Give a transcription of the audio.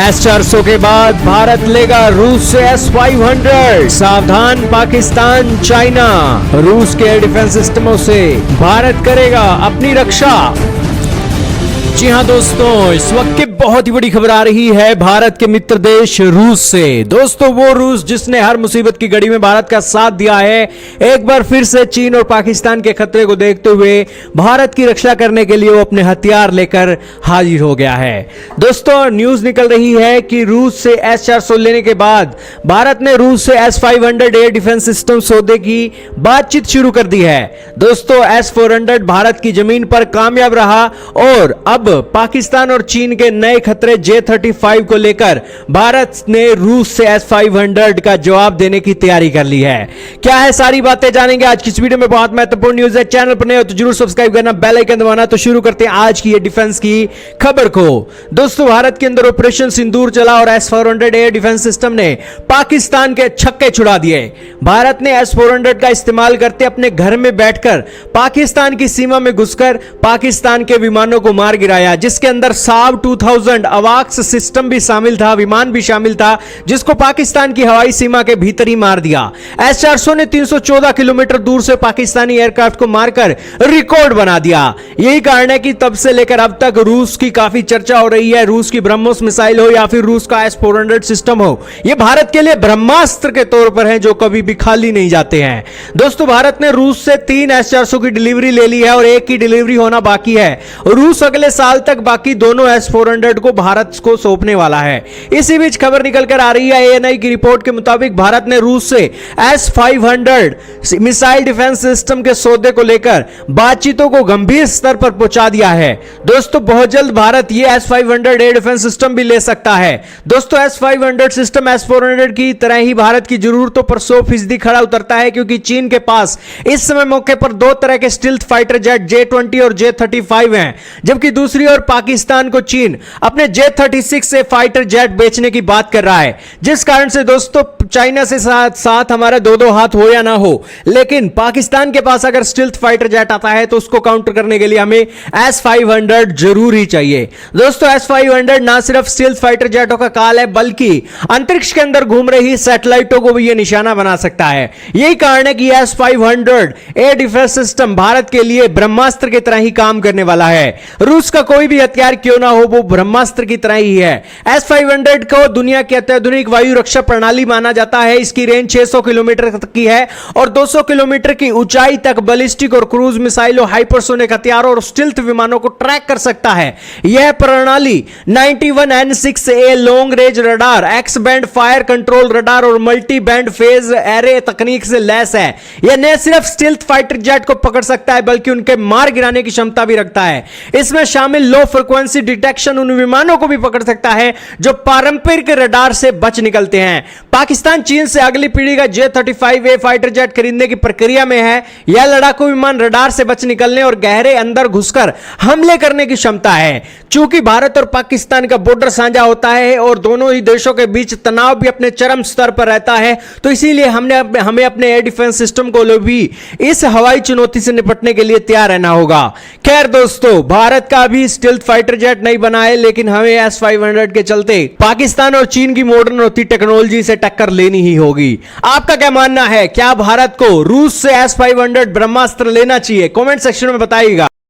S-400 के बाद भारत लेगा रूस से S-500। सावधान पाकिस्तान, चाइना। रूस के एयर डिफेंस सिस्टमों से भारत करेगा अपनी रक्षा। जी हां दोस्तों, इस वक्त की बहुत ही बड़ी खबर आ रही है भारत के मित्र देश रूस से। दोस्तों, वो रूस जिसने हर मुसीबत की घड़ी में भारत का साथ दिया है, एक बार फिर से चीन और पाकिस्तान के खतरे को देखते हुए भारत की रक्षा करने के लिए वो अपने हथियार लेकर हाजिर हो गया है। दोस्तों, न्यूज निकल रही है कि रूस से S-400 लेने के बाद भारत ने रूस से S-500 एयर डिफेंस सिस्टम सौदे की बातचीत शुरू कर दी है। दोस्तों, S-400 भारत की जमीन पर कामयाब रहा और अब पाकिस्तान और चीन के नए खतरे J-35 को लेकर भारत ने रूस से S-500 का जवाब देने की तैयारी कर ली है। क्या है सारी बातें जानेंगे आज की इस वीडियो में। बहुत महत्वपूर्ण न्यूज है। चैनल पर नए हो तो जरूर सब्सक्राइब करना, बेल आइकन दबाना। तो शुरू करते हैं आज की ये डिफेंस की खबर को। दोस्तों, भारत के अंदर ऑपरेशन सिंदूर चला और S-400 एयर डिफेंस सिस्टम ने पाकिस्तान के छक्के छुड़ा दिए। भारत ने S-400 का इस्तेमाल करते अपने घर में बैठकर पाकिस्तान की सीमा में घुसकर पाकिस्तान के विमानों को मार गिराया, जिसके अंदर साव 2000 अवाक्स सिस्टम भी शामिल था, विमान भी शामिल था, जिसको पाकिस्तान की हवाई सीमा के भीतर ही मार दिया। S-400 ने 314 किलोमीटर दूर से पाकिस्तानी एयरक्राफ्ट को मारकर रिकॉर्ड बना दिया। यही कारण है कि तब से लेकर अब तक रूस की काफी चर्चा हो रही है। रूस की ब्रह्मोस मिसाइल हो या फिर रूस का S-400 सिस्टम हो, यह भारत के लिए ब्रह्मास्त्र के तौर पर है जो कभी भी खाली नहीं जाते हैं। दोस्तों, भारत ने रूस से 3 S-400 की डिलीवरी ले ली है और एक की डिलीवरी होना बाकी है। रूस अगले साल तक बाकी दोनों S-400 को भारत को सौंपने वाला है। इसी बीच खबर निकलकर आ रही है, ANI की रिपोर्ट के मुताबिक भारत ने रूस से S-500 मिसाइल डिफेंस सिस्टम के सौदे को लेकर बातचीतों को गंभीर स्तर पर पहुंचा दिया है। दोस्तों, बहुत जल्द भारत ये S-500 एयर डिफेंस सिस्टम भी ले सकता है। दोस्तों, S-500 सिस्टम S-400 की तरह ही भारत की जरूरतों पर 100% खड़ा उतरता है, क्योंकि चीन के पास इस समय मौके पर दो तरह के स्टील्थ फाइटर जेट J-20 और J-35 हैं, जबकि दूसरी ओर पाकिस्तान को चीन अपने J-36 से फाइटर जेट बेचने की बात कर रहा है। जिस कारण से दोस्तों, चाइना से साथ हमारा दो हाथ हो या ना हो, लेकिन पाकिस्तान के पास अगर स्टील्थ फाइटर जेट आता है तो उसको काउंटर करने के लिए हमें S-500 जरूर ही चाहिए। दोस्तों, S-500 ना सिर्फ स्टील्थ फाइटर जेटों का काल है, बल्कि अंतरिक्ष के अंदर घूम रही सैटेलाइटों को भी यह निशाना बना सकता है। यही कारण है कि S-500 air defence system Bharat के लिए ब्रह्मास्त्र की तरह ही काम करने वाला है। रूस का कोई भी हथियार क्यों ना हो, वो ब्रह्मास्त्र की तरह ही है। S-500 को दुनिया की अत्याधुनिक वायु रक्षा प्रणाली माना जाता है। इसकी रेंज 600 किलोमीटर तक की है और 200 किलोमीटर की ऊंचाई तक बैलिस्टिक और क्रूज मिसाइलों, हाइपरसोनिक हथियारों और स्टील्थ विमानों को ट्रैक कर सकता है। यह प्रणाली 91N6A long range radar, x band fire control radar और मल्टी बैंड फेज एरे तकनीक से लैस है। यह न सिर्फ स्टील्थ फाइटर जेट को पकड़ सकता है, बल्कि उनके मार गिराने की क्षमता भी रखता है। इसमें शामिल लो फ्रिक्वेंसी डिटेक्शन उन विमानों को भी पकड़ सकता है जो पारंपरिक रडार से बच निकलते हैं। पाकिस्तान चीन से अगली पीढ़ी का J-35A फाइटर जेट खरीदने की प्रक्रिया में है। यह लड़ाकू विमान रडार से बच निकलने और गहरे अंदर घुसकर हमले करने की क्षमता है। चूंकि भारत और पाकिस्तान का बॉर्डर साझा होता है और दोनों ही देशों के बीच तनाव भी अपने चरम स्तर पर रहता है, तो इसीलिए हमें अपने एयर डिफेंस सिस्टम को भी इस हवाई चुनौती से निपटने के लिए तैयार रहना होगा। खैर दोस्तों, भारत का भी स्टील्थ फाइटर जेट नहीं बना है, लेकिन हमें S-500 के चलते पाकिस्तान और चीन की मॉडर्न होती टेक्नोलॉजी से टक्कर लेनी ही होगी। आपका क्या मानना है? क्या भारत को रूस से S-500 ब्रह्मास्त्र लेना चाहिए? कमेंट सेक्शन में बताइएगा।